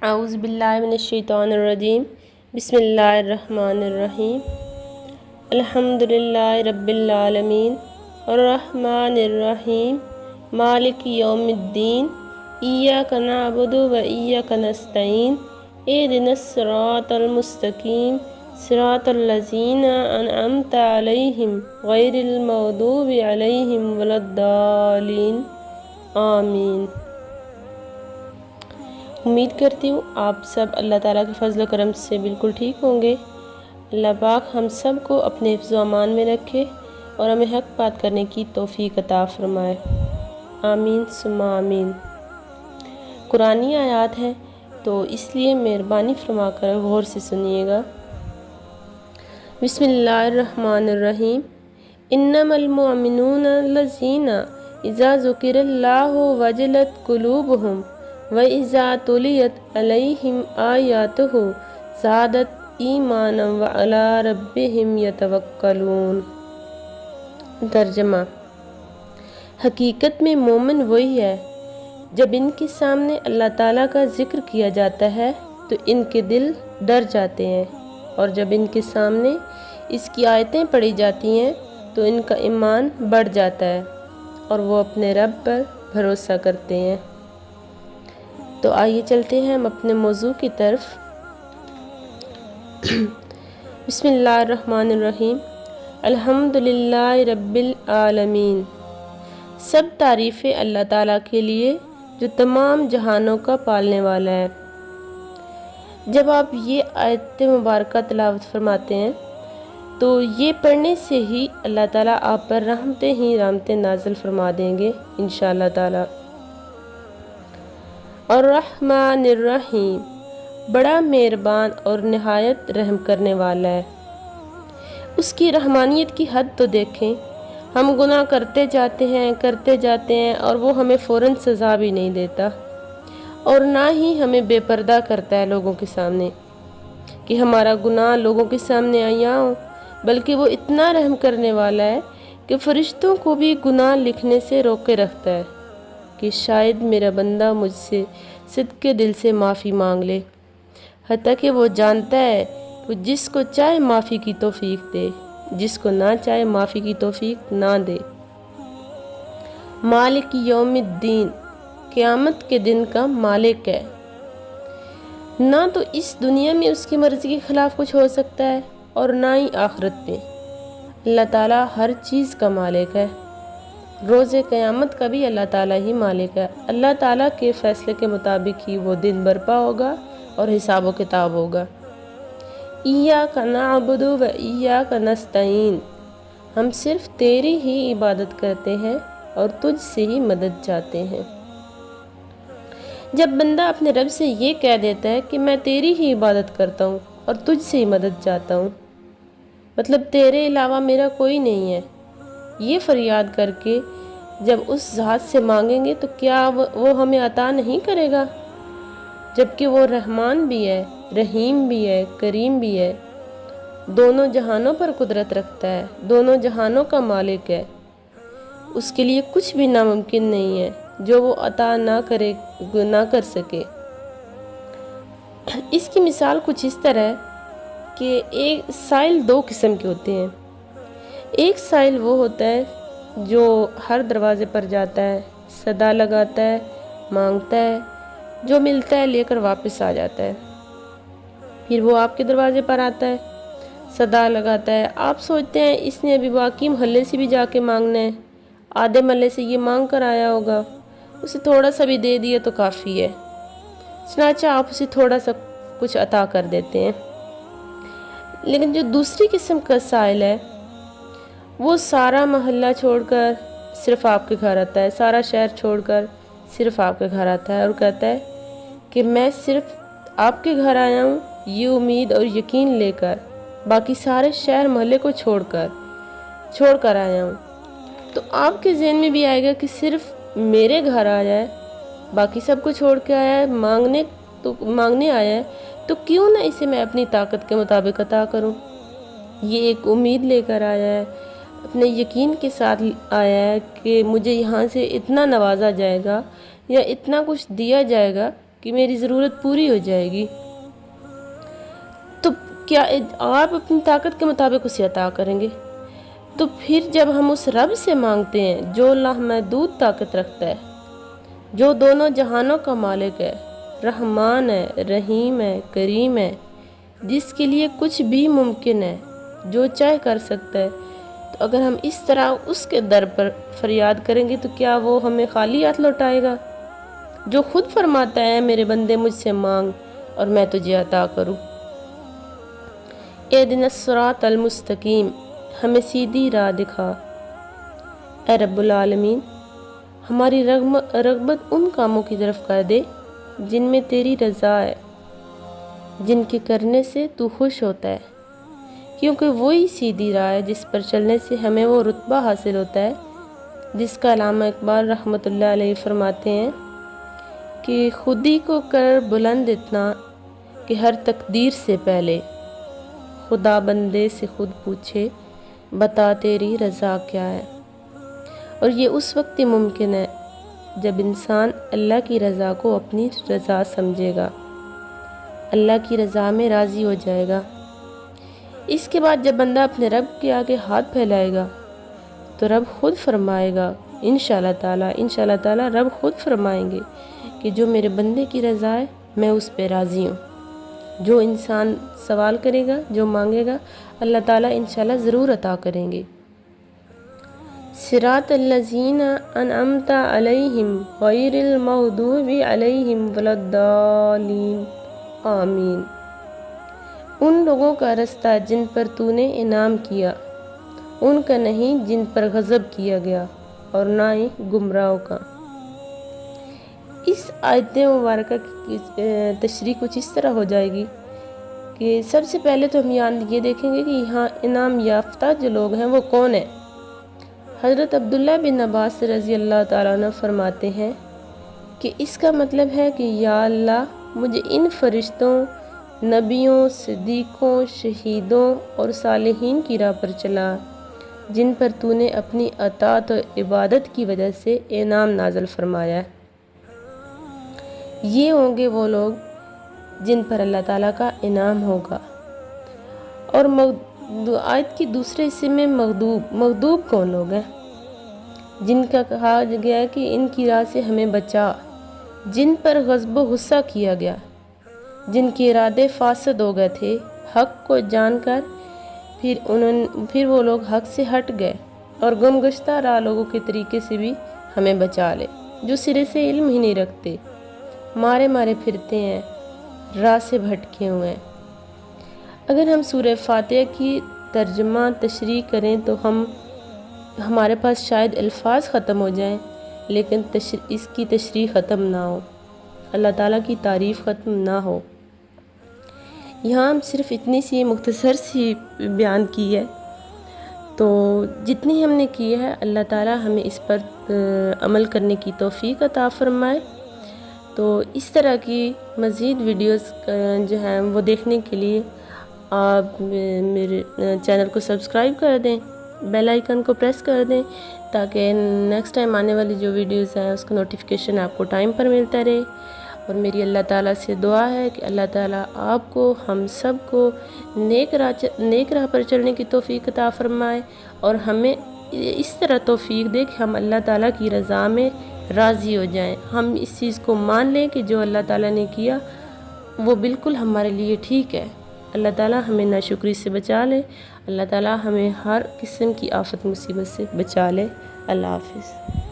اعوذ باللہ من الشیطان الرجیم بسم اللہ الرحمن الرحیم الحمدللہ رب العالمین الرحمن الرحیم مالک یوم الدین ایاک نعبد و ایاک نستعین اہدنا الصراط المستقیم صراط الذین انعمت علیہم غیر المغضوب علیہم ولا الضالین آمین۔ امید کرتی ہوں آپ سب اللہ تعالیٰ کے فضل و کرم سے بالکل ٹھیک ہوں گے۔ اللہ پاک ہم سب کو اپنے حفظ و امان میں رکھے اور ہمیں حق بات کرنے کی توفیق عطا فرمائے، آمین ثم آمین۔ قرآنی آیات ہیں تو اس لیے مہربانی فرما کر غور سے سنیے گا۔ بسم اللہ الرحمن الرحیم۔ انما المؤمنون الذین اذا ذکر اللہ وجلت قلوبہم وَإِذَا تُلِيَتْ عَلَيْهِمْ آيَاتُهُ زَادَتْ ایمانا وَعَلَىٰ رَبِّهِمْ يَتَوَكَّلُونَ۔ ترجمہ: حقیقت میں مومن وہی ہے جب ان کے سامنے اللہ تعالیٰ کا ذکر کیا جاتا ہے تو ان کے دل ڈر جاتے ہیں، اور جب ان کے سامنے اس کی آیتیں پڑھی جاتی ہیں تو ان کا ایمان بڑھ جاتا ہے اور وہ اپنے رب پر بھروسہ کرتے ہیں۔ تو آئیے چلتے ہیں ہم اپنے موضوع کی طرف۔ بسم اللہ الرحمن الرحیم۔ الحمدللہ رب العالمین۔ سب تعریفیں اللہ تعالیٰ کے لیے جو تمام جہانوں کا پالنے والا ہے۔ جب آپ یہ آیت مبارکہ تلاوت فرماتے ہیں تو یہ پڑھنے سے ہی اللہ تعالیٰ آپ پر رحمتیں ہی رحمتیں نازل فرما دیں گے انشاءاللہ تعالیٰ۔ الرحمن الرحیم، بڑا مہربان اور نہایت رحم کرنے والا ہے۔ اس کی رحمانیت کی حد تو دیکھیں، ہم گناہ کرتے جاتے ہیں اور وہ ہمیں فوراً سزا بھی نہیں دیتا، اور نہ ہی ہمیں بے پردہ کرتا ہے لوگوں کے سامنے کہ ہمارا گناہ لوگوں کے سامنے آیا ہو، بلکہ وہ اتنا رحم کرنے والا ہے کہ فرشتوں کو بھی گناہ لکھنے سے روکے رکھتا ہے کہ شاید میرا بندہ مجھ سے صدقے دل سے معافی مانگ لے، حتیٰ کہ وہ جانتا ہے کہ جس کو چاہے معافی کی توفیق دے، جس کو نہ چاہے معافی کی توفیق نہ دے۔ مالک یوم الدین، قیامت کے دن کا مالک ہے۔ نہ تو اس دنیا میں اس کی مرضی کے خلاف کچھ ہو سکتا ہے اور نہ ہی آخرت میں۔ اللہ تعالیٰ ہر چیز کا مالک ہے۔ روز قیامت کا بھی اللہ تعالیٰ ہی مالک ہے۔ اللہ تعالیٰ کے فیصلے کے مطابق ہی وہ دن برپا ہوگا اور حساب و کتاب ہوگا۔ ایاک نعبد و ایاک نستعین، ہم صرف تیری ہی عبادت کرتے ہیں اور تجھ سے ہی مدد چاہتے ہیں۔ جب بندہ اپنے رب سے یہ کہہ دیتا ہے کہ میں تیری ہی عبادت کرتا ہوں اور تجھ سے ہی مدد چاہتا ہوں، مطلب تیرے علاوہ میرا کوئی نہیں ہے، یہ فریاد کر کے جب اس ذات سے مانگیں گے تو کیا وہ ہمیں عطا نہیں کرے گا؟ جبکہ وہ رحمان بھی ہے، رحیم بھی ہے، کریم بھی ہے، دونوں جہانوں پر قدرت رکھتا ہے، دونوں جہانوں کا مالک ہے۔ اس کے لیے کچھ بھی ناممکن نہیں ہے جو وہ عطا نہ کر سکے۔ اس کی مثال کچھ اس طرح ہے کہ ایک سائل دو قسم کے ہوتے ہیں۔ ایک سائل وہ ہوتا ہے جو ہر دروازے پر جاتا ہے، صدا لگاتا ہے، مانگتا ہے، جو ملتا ہے لے کر واپس آ جاتا ہے۔ پھر وہ آپ کے دروازے پر آتا ہے، صدا لگاتا ہے، آپ سوچتے ہیں اس نے ابھی باقی محلے سے بھی جا کے مانگنا ہے، آدھے محلے سے یہ مانگ کر آیا ہوگا، اسے تھوڑا سا بھی دے دیا تو کافی ہے، چنانچہ آپ اسے تھوڑا سا کچھ عطا کر دیتے ہیں۔ لیکن جو دوسری قسم کا سائل ہے وہ سارا محلہ چھوڑ کر صرف آپ کے گھر آتا ہے، سارا شہر چھوڑ کر صرف آپ کے گھر آتا ہے اور کہتا ہے کہ میں صرف آپ کے گھر آیا ہوں یہ امید اور یقین لے کر، باقی سارے شہر محلے کو چھوڑ کر آیا ہوں۔ تو آپ کے ذہن میں بھی آئے گا کہ صرف میرے گھر آیا ہے، باقی سب کو چھوڑ کے آیا ہے، مانگنے آیا ہے، تو کیوں نہ اسے میں اپنی طاقت کے مطابق عطا کروں۔ یہ ایک امید لے کر آیا ہے، اپنے یقین کے ساتھ آیا ہے کہ مجھے یہاں سے اتنا نوازا جائے گا یا اتنا کچھ دیا جائے گا کہ میری ضرورت پوری ہو جائے گی، تو کیا آپ اپنی طاقت کے مطابق اسے عطا کریں گے؟ تو پھر جب ہم اس رب سے مانگتے ہیں جو لامحدود طاقت رکھتا ہے، جو دونوں جہانوں کا مالک ہے، رحمان ہے، رحیم ہے، کریم ہے، جس کے لیے کچھ بھی ممکن ہے، جو چاہے کر سکتا ہے، تو اگر ہم اس طرح اس کے در پر فریاد کریں گے تو کیا وہ ہمیں خالی ہاتھ لوٹائے گا؟ جو خود فرماتا ہے میرے بندے مجھ سے مانگ اور میں تجھے عطا کروں۔ اہدنا الصراط المستقیم، ہمیں سیدھی راہ دکھا۔ اے رب العالمین، ہماری رغبت ان کاموں کی طرف کر دے جن میں تیری رضا ہے، جن کے کرنے سے تو خوش ہوتا ہے، کیونکہ وہی سیدھی راہ ہے جس پر چلنے سے ہمیں وہ رتبہ حاصل ہوتا ہے جس کا علامہ اقبال رحمۃ اللہ علیہ فرماتے ہیں کہ خودی کو کر بلند اتنا کہ ہر تقدیر سے پہلے خدا بندے سے خود پوچھے بتا تیری رضا کیا ہے۔ اور یہ اس وقت ہی ممکن ہے جب انسان اللہ کی رضا کو اپنی رضا سمجھے گا، اللہ کی رضا میں راضی ہو جائے گا۔ اس کے بعد جب بندہ اپنے رب کے آگے ہاتھ پھیلائے گا تو رب خود فرمائے گا انشاءاللہ تعالی رب خود فرمائیں گے کہ جو میرے بندے کی رضا ہے میں اس پہ راضی ہوں۔ جو انسان سوال کرے گا، جو مانگے گا، اللہ تعالیٰ انشاءاللہ ضرور عطا کریں گے۔ صراط الذین انعمت علیہم غیر المغضوب علیہم ولا الضالین، آمین۔ ان لوگوں کا رستہ جن پر تو نے انعام کیا، ان کا نہیں جن پر غضب کیا گیا، اور نہ ہی گمراہوں کا۔ اس آیت مبارکہ کی تشریح کچھ اس طرح ہو جائے گی کہ سب سے پہلے تو ہم یہ دیکھیں گے کہ یہاں انعام یافتہ جو لوگ ہیں وہ کون ہیں۔ حضرت عبداللہ بن عباس رضی اللہ تعالیٰ عنہ فرماتے ہیں کہ اس کا مطلب ہے کہ یا اللہ مجھے ان فرشتوں، نبیوں، صدیقوں، شہیدوں اور صالحین کی راہ پر چلا جن پر تو نے اپنی اطاعت و عبادت کی وجہ سے انعام نازل فرمایا ہے۔ یہ ہوں گے وہ لوگ جن پر اللہ تعالیٰ کا انعام ہوگا۔ اور آیت کی دوسرے حصے میں مغضوب کون لوگ ہیں؟ جن کا کہا گیا ہے کہ ان کی راہ سے ہمیں بچا، جن پر غضب و غصہ کیا گیا، جن کے ارادے فاسد ہو گئے تھے حق کو جان کر، پھر وہ لوگ حق سے ہٹ گئے، اور گمگشتہ راہ لوگوں کے طریقے سے بھی ہمیں بچا لے، جو سرے سے علم ہی نہیں رکھتے، مارے پھرتے ہیں، راہ سے بھٹکے ہوئے ہیں۔ اگر ہم سورہ فاتحہ کی ترجمہ تشریح کریں تو ہمارے پاس شاید الفاظ ختم ہو جائیں، لیکن اس کی تشریح ختم نہ ہو، اللہ تعالیٰ کی تعریف ختم نہ ہو۔ یہاں ہم صرف اتنی سی مختصر سی بیان کی ہے، تو جتنی ہم نے کی ہے اللہ تعالیٰ ہمیں اس پر عمل کرنے کی توفیق عطا فرمائے۔ تو اس طرح کی مزید ویڈیوز جو ہیں وہ دیکھنے کے لیے آپ میرے چینل کو سبسکرائب کر دیں، بیل آئیکن کو پریس کر دیں تاکہ نیکسٹ ٹائم آنے والی جو ویڈیوز ہیں اس کا نوٹیفیکیشن آپ کو ٹائم پر ملتا رہے۔ اور میری اللہ تعالیٰ سے دعا ہے کہ اللہ تعالیٰ آپ کو، ہم سب کو نیک راہ پر چلنے کی توفیق عطا فرمائے، اور ہمیں اس طرح توفیق دے کہ ہم اللہ تعالیٰ کی رضا میں راضی ہو جائیں۔ ہم اس چیز کو مان لیں کہ جو اللہ تعالیٰ نے کیا وہ بالکل ہمارے لیے ٹھیک ہے۔ اللہ تعالیٰ ہمیں ناشکری سے بچا لے، اللہ تعالیٰ ہمیں ہر قسم کی آفت مصیبت سے بچا لے۔ اللہ حافظ۔